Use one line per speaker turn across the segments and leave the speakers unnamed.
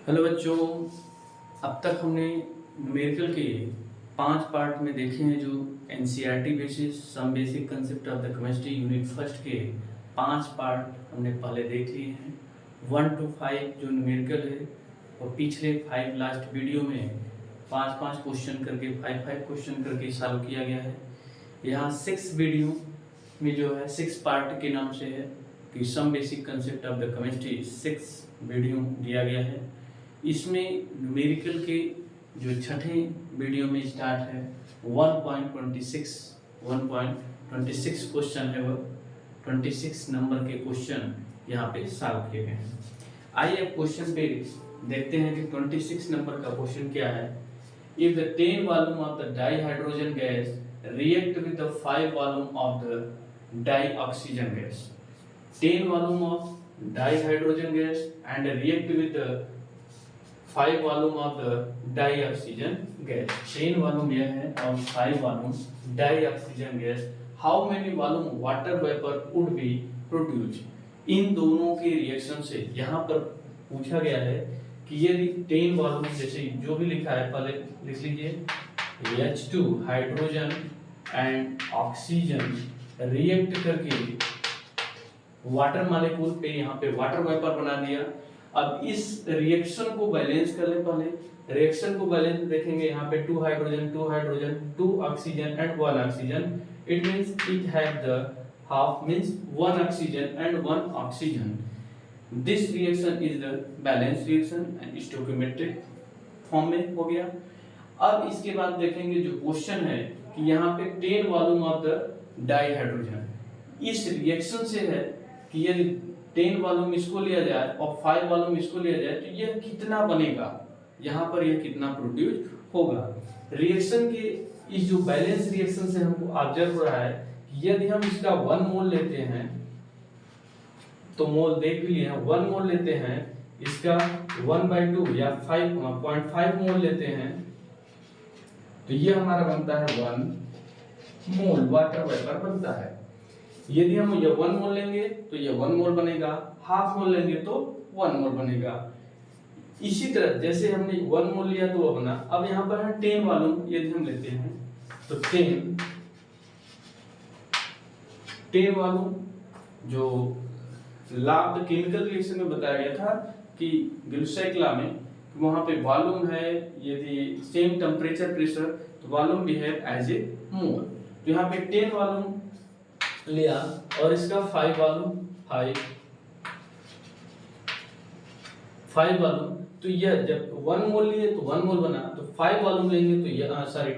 Hello बच्चों। अब तक हमने न्यूमेरिकल के 5 पार्ट में देखे हैं जो NCERT basis some basic concept of the chemistry unit first के 5 पार्ट हमने पहले देख लिए हैं। 1 to 5 जो न्यूमेरिकल है और पिछले 5 लास्ट वीडियो में 5-5 क्वेश्चन करके 5-5 क्वेश्चन करके सॉल्व किया गया है। यहाँ 6 वीडियो में जो है 6 पार्ट के नाम से है कि some basic concept of the chemistry 6 video दिया गया है। इसमें न्यूमेरिकल के जो छठे वीडियो में स्टार्ट है 1.26 क्वेश्चन है, वो 26 नंबर के क्वेश्चन यहाँ पे सॉल्व किए गए हैं। आइए अब क्वेश्चन पे देखते हैं कि 26 नंबर का क्वेश्चन क्या है। If the 10 volume of the dihydrogen gas react with the 5 volume of the dioxygen gas, 10 volume of dihydrogen gas and react with the 5 volume of the dioxygen gas, 10 volume यह है और 5 volume dioxygen gas, how many volume water vapor would be produced। इन दोनों के reaction से यहाँ पर पूछा गया है कि यदि 10 वॉल्यूम जैसे जो भी लिखा है पहले लिख लीजिए, H2 hydrogen and oxygen react करके वाटर मॉलिक्यूल पे यहाँ पे वाटर वेपर बना दिया। अब इस रिएक्शन को बैलेंस कर ले, पहले रिएक्शन को बैलेंस देखेंगे। यहाँ पे 2 hydrogen 2 oxygen and 1 oxygen, it means it have the half means 1 oxygen and 1 oxygen. This reaction is the balance reaction and stoichiometric form में हो गया। अब इसके बाद देखेंगे जो क्वेश्चन है कि यहाँ पे 10 वॉल्यूम ऑफ द डाइहाइड्रोजन, इस रिएक्शन से है कि यदि 10 वॉल्यूम इसको लिया जाए और 5 वॉल्यूम इसको लिया जाए तो यह कितना बनेगा, यहाँ पर यह कितना प्रोड्यूस होगा। रिएक्शन के इस जो बैलेंस रिएक्शन से हमको ऑब्जर्व हो रहा है कि यदि हम इसका 1 मोल लेते हैं तो मोल देख लिए हैं, 1 मोल लेते हैं, इसका 1/2 या 5.5 मोल लेते हैं तो ये हमारा बनता है 1 मोल वाटर वेपर बनता है। यदि हम ये 1 मोल लेंगे तो ये 1 मोल बनेगा, हाफ मोल लेंगे तो 1 मोल बनेगा। इसी तरह जैसे हमने 1 मोल लिया तो वो बना। अब यहाँ पर है 10 वॉल्यूम, यदि हम लेते हैं तो 10 वॉल्यूम जो लैब केमिकल रिएक्शन में बताया गया था कि ग्लूकोसाइक्ला में वहां पे वॉल्यूम है, यदि सेम टेम्परेचर प्रेशर तो वॉल्यूम बिहेव एज ए मोल। तो यहाँ पे 10 वॉल्यूम लिया और इसका 5 वॉल्यूम, तो यह जब 1 मोल लिए तो 1 मोल बना, तो 5 वॉल्यूम लेंगे तो यह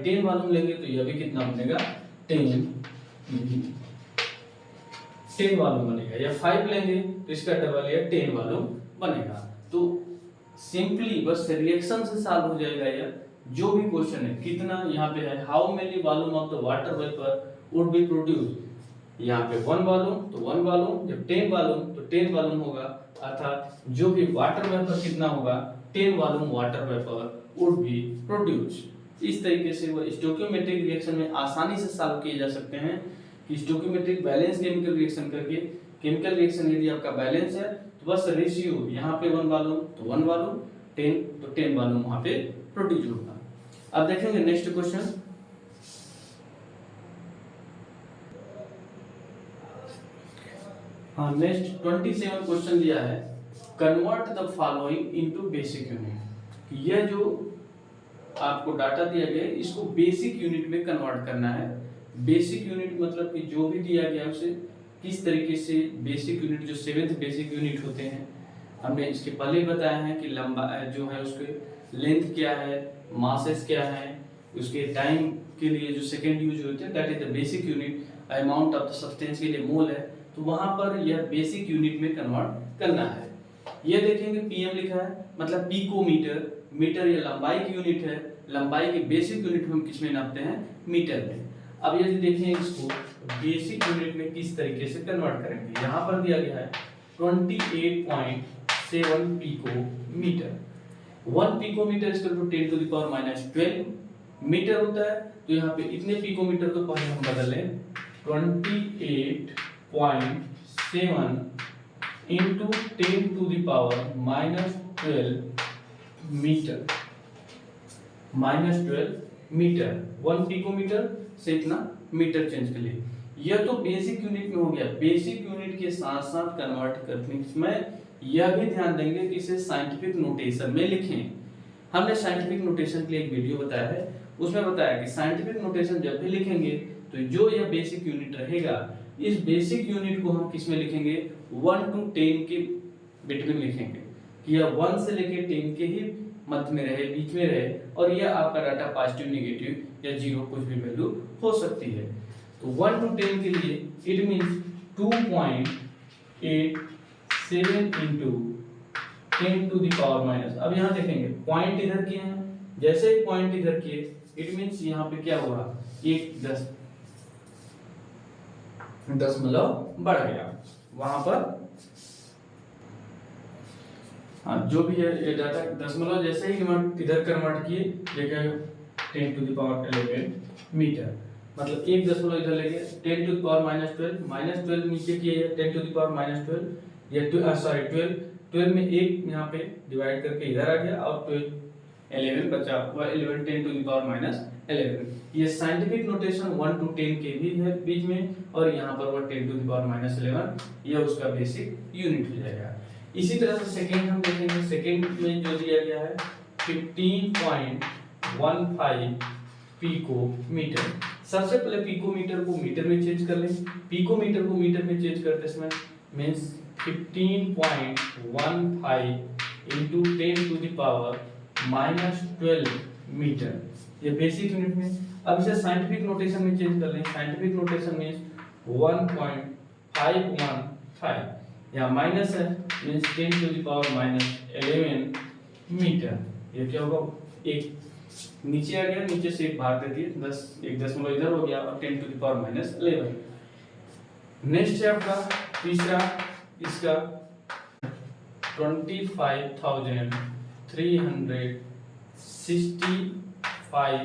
10 वॉल्यूम लेंगे तो यह भी कितना बनेगा 10 वॉल्यूम बनेगा, या 5 लेंगे तो इसका डबल या 10 वॉल्यूम बनेगा। तो सिंपली बस रिएक्शन से सॉल्व हो जाएगा। यह जो भी क्वेश्चन है कितना यहाँ पे है, how many volume of the water vapour would be produce, यहाँ पे 1 वॉल्यूम तो 1 वॉल्यूम, जब 10 वॉल्यूम तो 10 वॉल्यूम होगा, अर्थात जो भी वाटर वेपर कितना होगा 10 volume water vapour would be produce. इस तरीके से वो स्टोइकियोमेट्रिक रिएक्शन में आसानी से सॉल्व किए जा सकते हैं कि स्टोइकियोमेट्रिक बैलेंस केमिकल रिएक्शन करके, केमिकल रिएक्शन यदि आपका बैलेंस है तो बस रेशियो यहाँ पे 1 वॉल्यूम तो 1 वॉल्यूम, 10 तो 10 वॉल्यूम वहां पे प्रोड्यूस होगा। अब देखेंगे नेक्स्ट क्वेश्चन। हाँ, नेक्स्ट 27 क्वेश्चन दिया है, convert the following into basic unit. यह जो आपको डाटा दिया गया है इसको बेसिक यूनिट में कन्वर्ट करना है। बेसिक यूनिट मतलब कि जो भी दिया गया उसे किस तरीके से बेसिक यूनिट, जो 7th बेसिक यूनिट होते हैं, हमने इसके पहले बताया है कि लंबा जो है उसके लेंथ क्या है, मासेस क्या है, उसके टाइम के लिए जो सेकंड यूज होते हैं that is the basic unit, amount of the substance के लिए मोल है, तो वहां पर यह बेसिक यूनिट में कन्वर्ट करना है। ये देखेंगे पीएम लिखा है मतलब पिकोमीटर, मीटर ये लंबाई की यूनिट है, लंबाई की बेसिक यूनिट हम किस में नापते हैं, मीटर में। अब यदि देखें इसको बेसिक यूनिट में किस तरीके से कन्वर्ट करेंगे, यहाँ पर दिया गया है 28.7 picometre, 1 picometre is equal to 10 to the power -12 metre होता है। तो यहाँ पे इतने पिकोमीटर को पहले हम बदल लें, 28.7 into 10 to the power -12 metre, -12 metre, 1 picometre से इतना मीटर चेंज कर लिए। यह तो बेसिक यूनिट में हो गया। बेसिक यूनिट के साथ साथ कन्वर्ट करने में यह भी ध्यान देंगे कि इसे साइंटिफिक नोटेशन में लिखें। हमने साइंटिफिक नोटेशन के लिए एक वीडियो बताया है, उसमें बताया कि साइंटिफिक नोटेशन जब भी लिखेंगे तो जो यह बेसिक यूनिट रहेगा, इस बेसिक यूनिट को हम किस में लिखेंगे, 1 to 10 के बिटवीन लिखेंगे कि यह 1 से लेके 10 के ही मध्य में रहे, बीच में रहे, और यह आपका डाटा पॉजिटिव, नेगेटिव या जीरो कुछ भी वैल्यू हो सकती है। तो 1 to 10 के लिए it means 2.87 into 10 to the power minus. अब यहाँ देखेंगे पॉइंट इधर किए हैं, जैसे ही पॉइंट इधर किए इट मींस यहाँ पे क्या हुआ, एक दशमलव बढ़ गया वहां पर। हाँ, जो भी है ये डाटा दशमलव जैसे ही इधर कन्वर्ट किए, देखिए 10 to the power 11 मीटर, मतलब एक दशमलव इधर लेके 10 to the power -12 नीचे किए 10 to the power -12 या 12 में एक यहाँ पे डिवाइड करके इधर आ गया और 11 बचा हुआ 11 10 to the power -11। ये साइंटिफिक नोटेशन 1 to 10 के भी है बीच में, और यहाँ पर वो 10 to the power -11 ये उसका बेसिक यूनिट हो जाएगा। इसी तरह से सेकेंड हम देखेंगे। सेकेंड में जो दिया गया है 15.15 पिकोमीटर। सबसे पहले पिकोमीटर को मीटर में चेंज कर लें। पिकोमीटर को मीटर में चेंज करते समय means 15.15 into 10 to the power -12 metre, ये बेसिक यूनिट में। अब इसे साइंटिफिक नोटेशन में चेंज कर लें। साइंटिफिक नोटेशन मींस 1.515, यहाँ माइनस है means 10 to the power -11 metre. ये क्या होगा, एक नीचे आ गया, नीचे से एक भाग दे दिए, 10 एक दशमलव इधर हो गया और 10 to the power -11। नेक्स्ट है आपका तीसरा, इसका 25,365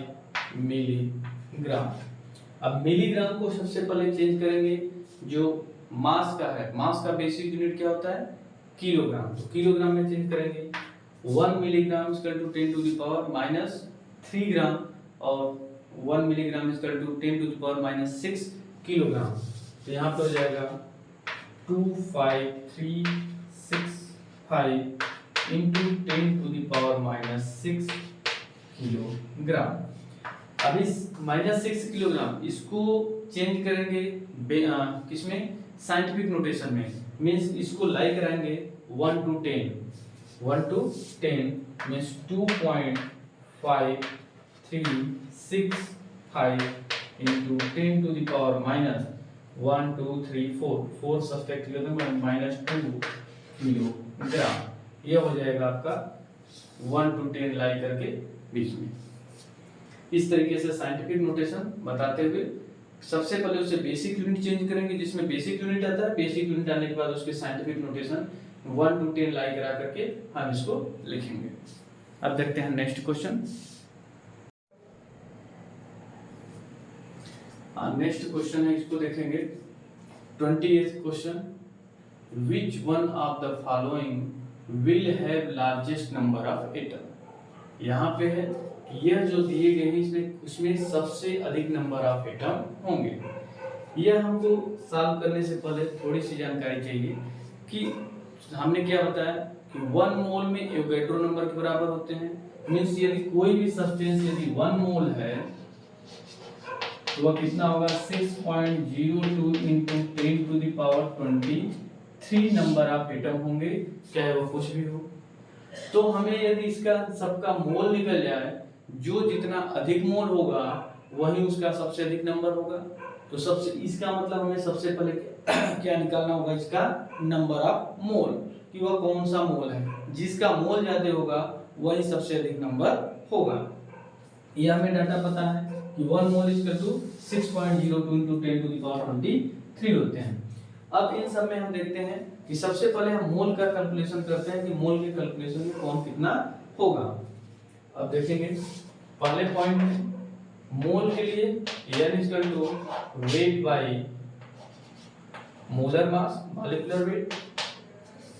मिलीग्राम। अब मिलीग्राम को सबसे पहले चेंज करेंगे, जो मास का है, मास का बेसिक यूनिट क्या होता है, किलोग्राम, तो किलोग्राम में चेंज करेंगे। 1 milligram equal to 10 to the power -3 gram और 1 milligram equal to 10 to the power -6 kilogram. तो यहाँ पे हो जाएगा 25365 into 10 to the power -6 kilogram. अब इस -6 किलोग्राम इसको चेंज करेंगे किसमें, साइंटिफिक नोटेशन में, मींस इसको लाई कराएंगे 1 to 10 means 2.5365 into 10 to the power -1 2 3 4 subtract kilogram -2 kilogram. ये हो जाएगा आपका 1 to 10 लाई करके बीच में। इस तरीके से साइंटिफिक नोटेशन बताते हुए सबसे पहले उसे बेसिक यूनिट चेंज करेंगे, जिसमें बेसिक यूनिट आता है। बेसिक यूनिट आने के बाद उसके साइंटिफिक नोटेशन 1 to 10 लाई करा करके हम इसको लिखेंगे। अब देखते हैं नेक्स्ट क्वेश्चन। नेक्स्ट क्वेश्चन है, इसको देखेंगे 28th question, which one of the following will have largest number of atom. यहाँ पे है यह जो दिए गए हैं इसमें उसमें सबसे अधिक नंबर ऑफ एटम होंगे। यह हमको सॉल्व करने से पहले थोड़ी सी जानकारी चाहिए कि हमने क्या बताया कि 1 मोल में एवोगैड्रो नंबर के बराबर होते हैं। मींस यदि कोई भी सब्सटेंस यदि 1 मोल है तो वह कितना होगा, 6.02 into 10 to the power 23 number of atom होंगे, चाहे वो कुछ भी हो। तो हमें यदि इसका सबका मोल निकल जाए, जो जितना अधिक मोल होगा वही उसका सबसे अधिक नंबर होगा। तो सबसे इसका मतलब हमें सबसे पहले क्या निकालना होगा, इसका नंबर ऑफ मोल, कि वह कौन सा मोल है। जिसका मोल ज्यादा होगा वही सबसे अधिक नंबर होगा। ये हमें डाटा पता है कि 1 मोल equal to 6.02 into 10 to the power 23 होते हैं। अब इन सब में हम देखते हैं कि सबसे पहले हम मोल का कैलकुलेशन करते हैं कि मोल के कैलकुलेशन में कौन कितना होगा। अब देखेंगे पहले पॉइंट में मोल के लिए n equal to weight by molar mass, molecular weight.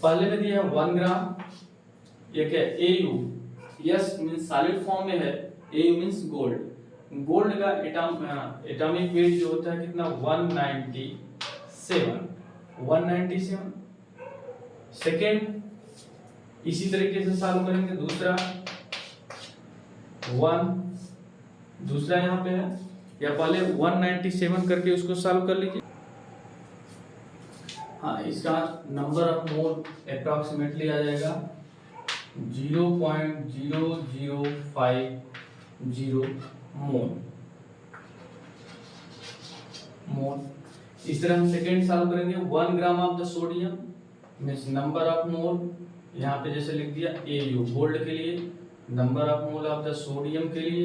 पहले में दिया है 1 ग्राम, ये क्या AU, s means solid form में है, ए मीन्स गोल्ड। गोल्ड का एटॉमिक वेट जो होता है कितना 197। सेकेंड इसी तरीके से सॉल्व करेंगे। दूसरा यहाँ पे है, या पहले 197 करके उसको सॉल्व कर लीजिए। हाँ, इसका नंबर ऑफ मोल अप्रॉक्सीमेटली आ जाएगा 0.0050 मोल। इस तरह हम सेकेंड सॉल्व करेंगे। 1 gram of the sodium means number of mole, यहाँ पे जैसे लिख दिया AU गोल्ड के लिए, number of mole of the sodium के लिए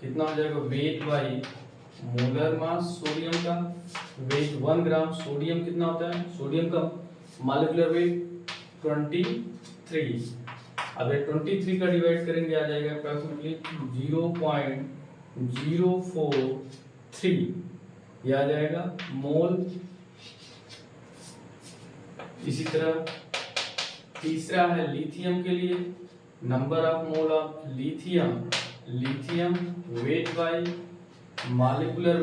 कितना हो जाएगा, weight by molar mass sodium का। वेट 1 ग्राम सोडियम कितना होता है, सोडियम का मॉलिक्यूलर वेट 23। अब 23 का डिवाइड करेंगे आ जाएगा अप्रॉक्सीमेटली 0.043, यह आ जाएगा मोल। इसी तरह तीसरा है लिथियम के लिए, number of mole of lithium weight by molecular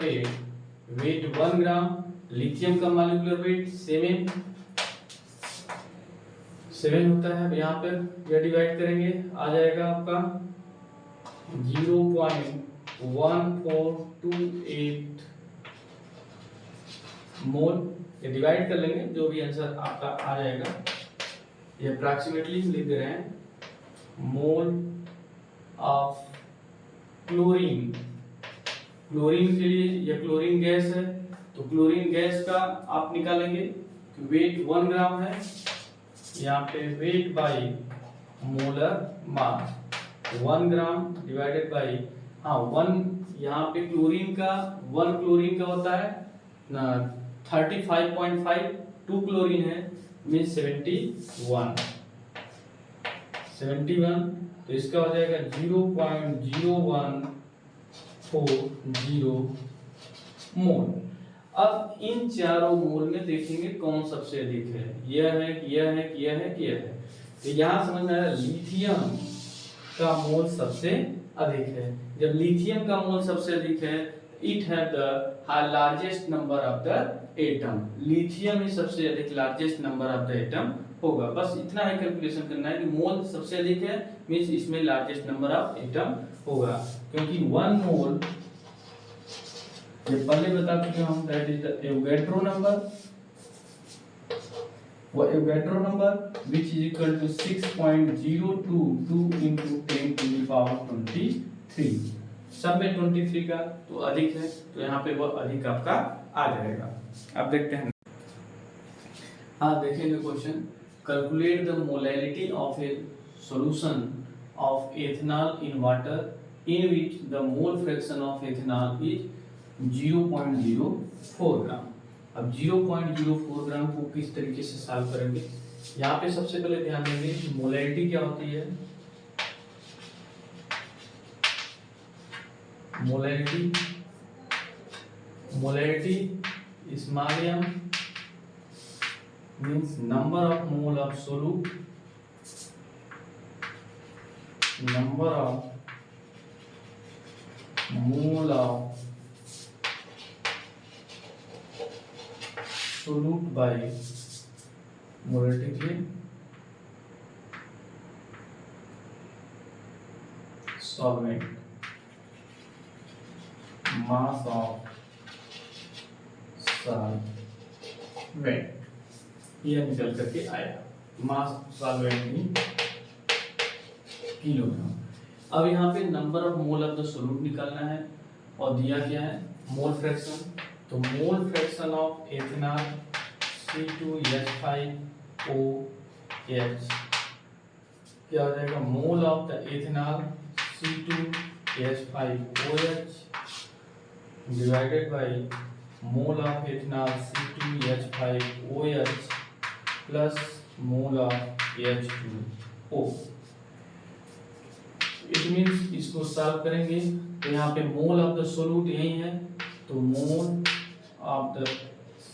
weight 1 gram, lithium का मॉलिक्यूलर वेट 7 होता है। यहाँ पर यह डिवाइड करेंगे आ जाएगा आपका 0.1428 मोल। ये डिवाइड कर लेंगे, जो भी आंसर आपका आ जाएगा। ये अप्रॉक्सीमेटली लिख दे रहे हैं। मोल ऑफ क्लोरीन के लिए, यह क्लोरीन गैस है, तो क्लोरीन गैस का आप निकालेंगे, वेट 1 ग्राम है, यहाँ पे weight by molar mass 1 gram divided by 1, यहाँ पे क्लोरीन का 1 क्लोरीन का होता है ना 35.5, 2 क्लोरीन है मीन्स 71, तो इसका हो जाएगा 0.0140 मोल। अब इन चारों मोल में देखेंगे कौन सबसे अधिक है, यह है कि यह है कि यह है कि यह है। तो यहाँ समझ में आया लिथियम का मोल सबसे अधिक है। जब लिथियम का मोल सबसे अधिक है, इट है the largest number of the atom, lithium ही सबसे अधिक largest number of the atom होगा। बस इतना ही कैलकुलेशन करना है कि मोल सबसे अधिक है मींस इसमें लार्जेस्ट नंबर ऑफ एटम होगा, क्योंकि 1 मोल ये पहले बता चुके हम, that is the Avogadro number, वो Avogadro number which is equal to 6.022 into 10 to the power 23। सब में 23 का तो अधिक है, तो यहाँ पे वो अधिक आपका आ जाएगा। अब देखते हैं, हाँ देखेंगे question. Calculate the molality of A solution of ethanol in water in which the mole fraction of ethanol is 0.04 ग्राम। अब 0.04 ग्राम को किस तरीके से सॉल्व करेंगे, यहाँ पे सबसे पहले ध्यान देंगे मोलैलिटी क्या होती है। Molality small m means number of mole of solute, number of mole of solute by molarity solvent, mass of solvent, यह निकल करके आया मास सॉल्वेंट में किलोग्राम। अब यहाँ पे number of mole of the solute निकालना है, और दिया क्या है मोल फ्रैक्शन। तो मोल फ्रैक्शन ऑफ एथेनॉल C2H5OH क्या हो जाएगा, mole of the ethanol C2H5OH divided by mole of ethanol C2H5OH plus mole of H2O। It means इसको सॉल्व करेंगे तो यहाँ पे मोल ऑफ द सोल्यूट यही है, तो mole of the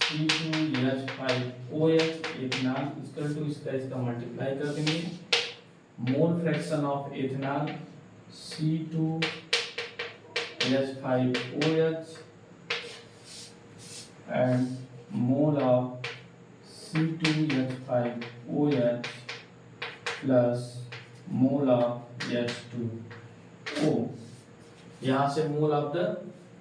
C2H5OH ethanol equal to इसका मल्टीप्लाई कर देंगे mole fraction of ethanol C2H5OH and mole of C2H5OH plus mole of H2O। यहाँ से मोल ऑफ द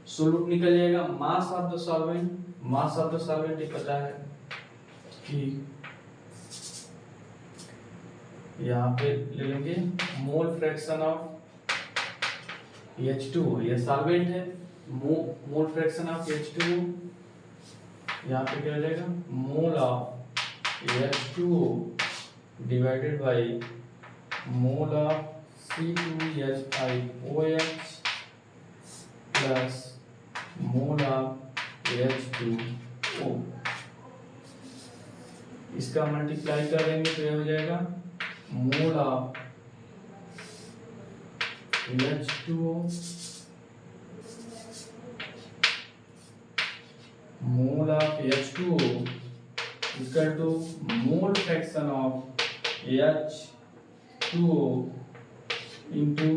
सोल्यूट निकल जाएगा। मास of the solvent, mass of the solvent ये पता है कि यहाँ पे ले लेंगे मोल फ्रैक्शन ऑफ H2O, ये सॉल्वेंट है। मोल फ्रैक्शन ऑफ H2O यहाँ पे क्या हो जाएगा, mole of H2O divided by mole of C2H5OH plus mole of H2O। इसका मल्टीप्लाई करेंगे तो यह हो जाएगा mole of H2O mole of H2O equal to mole fraction of H2O into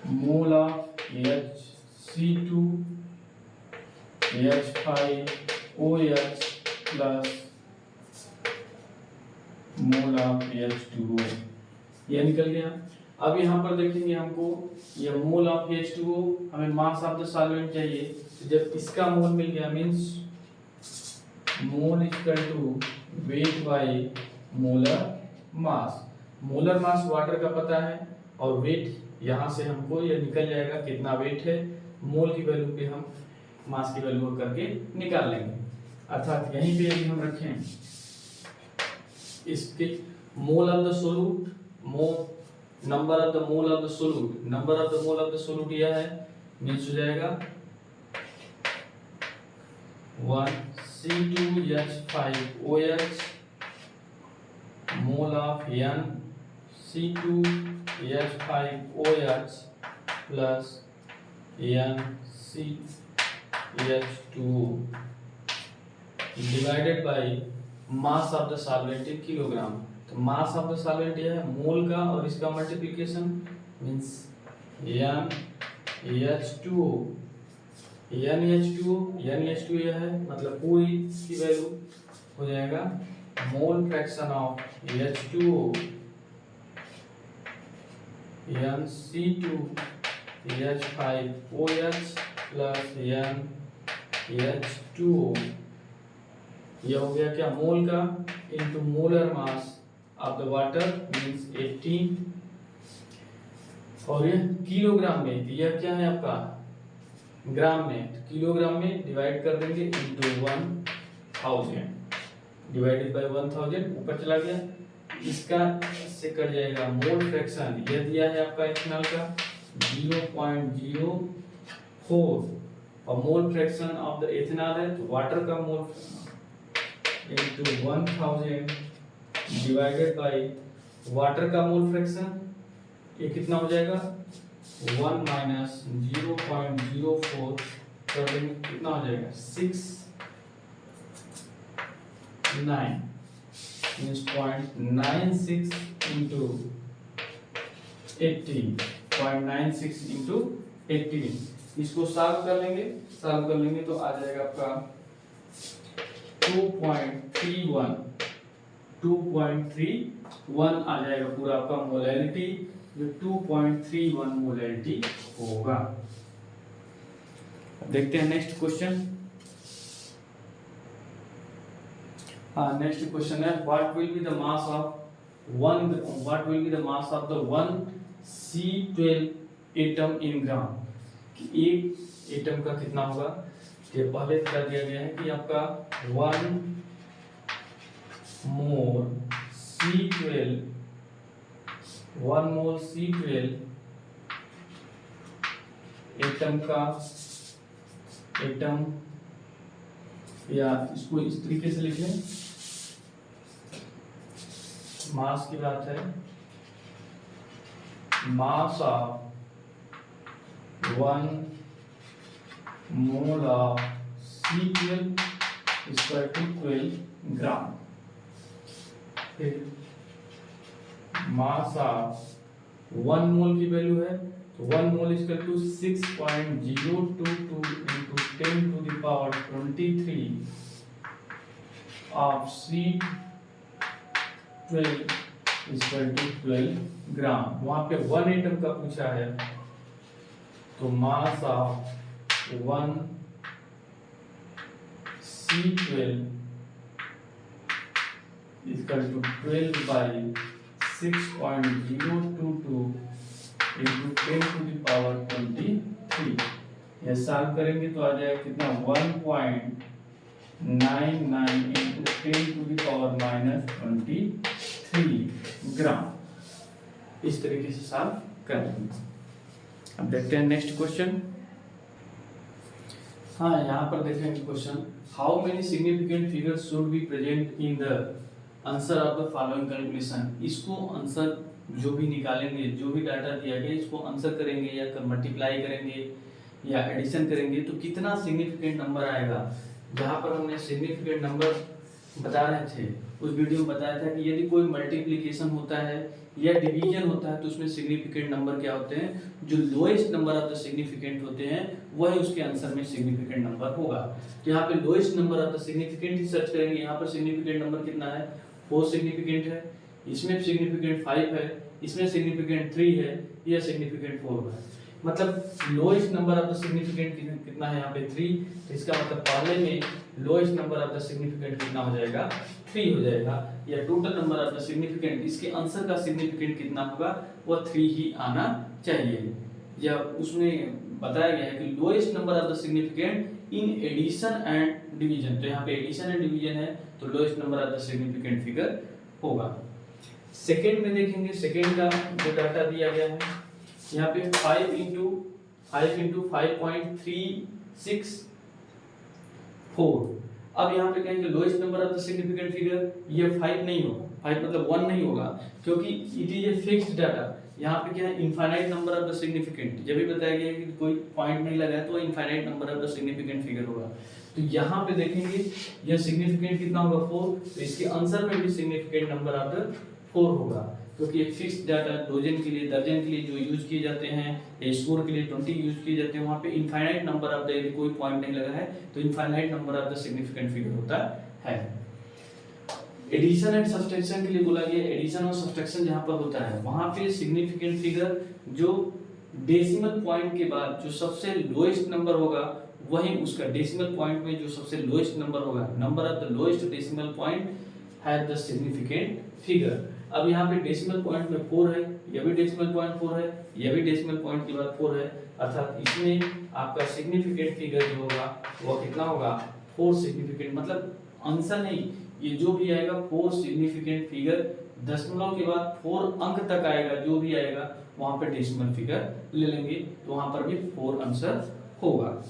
mole of C2H5OH plus mole of H2O। यह निकल गया। अब यहाँ पर देखेंगे हमको ये मोल ऑफ H2O, हमें मास ऑफ द सॉल्वेंट चाहिए। तो जब इसका मोल मिल गया means mole equal to weight by molar mass. Molar mass water का पता है और वेट यहाँ से हमको ये निकल जाएगा कितना वेट है, मोल की वैल्यू पे हम मास की वैल्यू करके निकाल लेंगे। अर्थात यहीं पे यदि हम रखें इसके मोल of the solute, number of the mole of the solute, number of the mole of the solute यह है, मीन्स हो जाएगा 1 C2H5OH mole of N C2H5OH plus N CH2O divided by mass of the solvent in kilogram. तो मास of the solvent यह है मोल का और इसका मल्टीप्लिकेशन मींस NH2O यह है मतलब पूरी की वैल्यू हो जाएगा मोल fraction of H2O NC2H5OH plus NH2O। यह हो गया क्या, मोल का into molar mass of the water means 18 और ये किलोग्राम में, यह क्या है आपका ग्राम में, तो किलोग्राम में डिवाइड कर देंगे इनटू 1000 डिवाइडेड बाय 1000 ऊपर चला गया। इसका से कट जाएगा मोल फ्रैक्शन, यह दिया है आपका इथेनॉल का 0.04 और मोल फ्रैक्शन ऑफ द इथेनॉल है तो वाटर का मोल इनटू 1000 डिवाइडेड बाय वाटर का मोल फ्रैक्शन, ये कितना हो जाएगा 1 माइनस 0.04 कर देंगे कितना हो जाएगा 69 मींस 0.96 इंटू 18 0.96 इंटू 18। इसको सॉल्व कर लेंगे तो आ जाएगा आपका 2.31 आ जाएगा पूरा आपका मोलैलिटी, जो 2.31 मोलैलिटी होगा। देखते हैं नेक्स्ट क्वेश्चन। नेक्स्ट क्वेश्चन है what will be the mass of the one C12 atom in gram. एक एटम का कितना होगा, ये पहले कर दिया गया है कि आपका 1 मोल C12 एटम या इसको इस तरीके से लिख लें, मास की बात है, mass of 1 mole of C12 equal to 12 gram. फिर मास ऑफ 1 मोल की वैल्यू है, तो 1 mole is equal to 6.022 into 10 to the power 23 of C12 is equal to 12 ग्राम। वहां पे 1 एटम का पूछा है, तो मास of 1 C12 is equal to 12 by 6.022 into 10 to the power 23। यह सॉल्व करेंगे तो आ जाएगा कितना, 1.99 into 10 to the power -23 ग्राम। इस तरीके से सॉल्व करेंगे। अब देखते हैं नेक्स्ट क्वेश्चन। हाँ, यहाँ पर देखेंगे question, how many significant figures should be present in the answer of the following calculation. इसको आंसर जो भी निकालेंगे, जो भी डाटा दिया गया, इसको आंसर करेंगे या मल्टीप्लाई करेंगे या एडिशन करेंगे तो कितना सिग्निफिकेंट नंबर आएगा। जहाँ पर हमने सिग्निफिकेंट नंबर बता रहे थे, उस वीडियो में बताया था कि यदि कोई मल्टीप्लिकेशन होता है या डिवीजन होता है तो उसमें सिग्निफिकेंट नंबर क्या होते हैं, जो lowest number of the significant होते हैं वही उसके आंसर में सिग्निफिकेंट नंबर होगा। तो यहाँ पे lowest number of the significant search करेंगे। यहाँ पर सिग्निफिकेंट नंबर कितना है, 4 सिग्निफिकेंट है, इसमें सिग्निफिकेंट 5 है, इसमें सिग्निफिकेंट 3 है, यह सिग्निफिकेंट 4 है। मतलब lowest number of the significant कितना है यहाँ पे 3, तो इसका मतलब पहले में lowest number of the significant कितना हो जाएगा, 3 हो जाएगा। या total number of the significant, इसके आंसर का सिग्निफिकेंट कितना होगा, वह 3 ही आना चाहिए। या उसमें बताया गया है कि lowest number of the significant in addition and division, तो यहाँ पे एडिशन एंड डिवीजन है तो lowest number of the significant figure होगा। सेकेंड में देखेंगे, सेकेंड का जो डाटा दिया गया है यहाँ पे 5 into 5.364। अब यहाँ पे कहेंगे lowest number of the significant figure, ये 5 नहीं होगा, 5 मतलब 1 नहीं होगा, क्योंकि it is a fixed data. यहाँ पे क्या है, infinite number of the significant. जब भी बताया गया कि कोई पॉइंट नहीं लगा है तो infinite number of the significant figure होगा। तो यहाँ पे देखेंगे यह सिग्निफिकेंट कितना होगा, 4, तो इसके आंसर में भी सिग्निफिकेंट नंबर ऑफ द 4 होगा, क्योंकि एक फिक्स्ड डाटा डोजन के लिए, दर्जन के लिए जो यूज किए जाते हैं, स्कोर के लिए 20 यूज किए जाते हैं, वहाँ पे इनफाइनाइट नंबर ऑफ द, यदि कोई पॉइंट नहीं लगा है तो infinite number of the significant figure होता है। एडिशन एंड सब्सट्रैक्शन के लिए बोला गया, एडिशन और सब्सट्रैक्शन जहाँ पर होता है वहाँ पे सिग्निफिकेंट फिगर जो डेसिमल पॉइंट के बाद जो सबसे लोएस्ट नंबर होगा वही उसका डेसिमल पॉइंट में जो सबसे लोएस्ट नंबर होगा, number of the lowest decimal point has the significant figure. अब यहाँ पे डेसिमल पॉइंट में 4 है, यह भी डेसिमल पॉइंट 4 है, यह भी डेसिमल पॉइंट के बाद 4 है, अर्थात इसमें आपका सिग्निफिकेंट फिगर जो होगा वो कितना होगा, 4 सिग्निफिकेंट, मतलब आंसर नहीं, ये जो भी आएगा 4 सिग्निफिकेंट फिगर, दशमलव के बाद 4 अंक तक आएगा, जो भी आएगा वहां पे डेसिमल फिगर ले लेंगे तो वहां पर भी 4 आंसर होगा।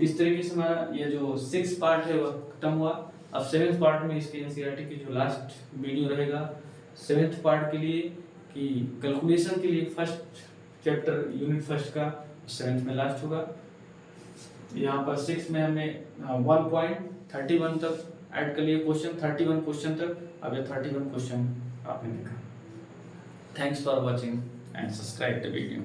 इस तरीके से हमारा ये जो 6 पार्ट है वह खत्म हुआ। अब 7th पार्ट में इसके एनसीईआरटी की जो लास्ट वीडियो रहेगा 7th पार्ट के लिए कि कैलकुलेशन के लिए फर्स्ट चैप्टर यूनिट फर्स्ट का 7th में लास्ट होगा। यहाँ पर 6 में हमने 1.31 तक ऐड कर लिए क्वेश्चन, 31 क्वेश्चन तक। अब ये 31 क्वेश्चन आपने देखा। Thanks for watching and subscribe the video.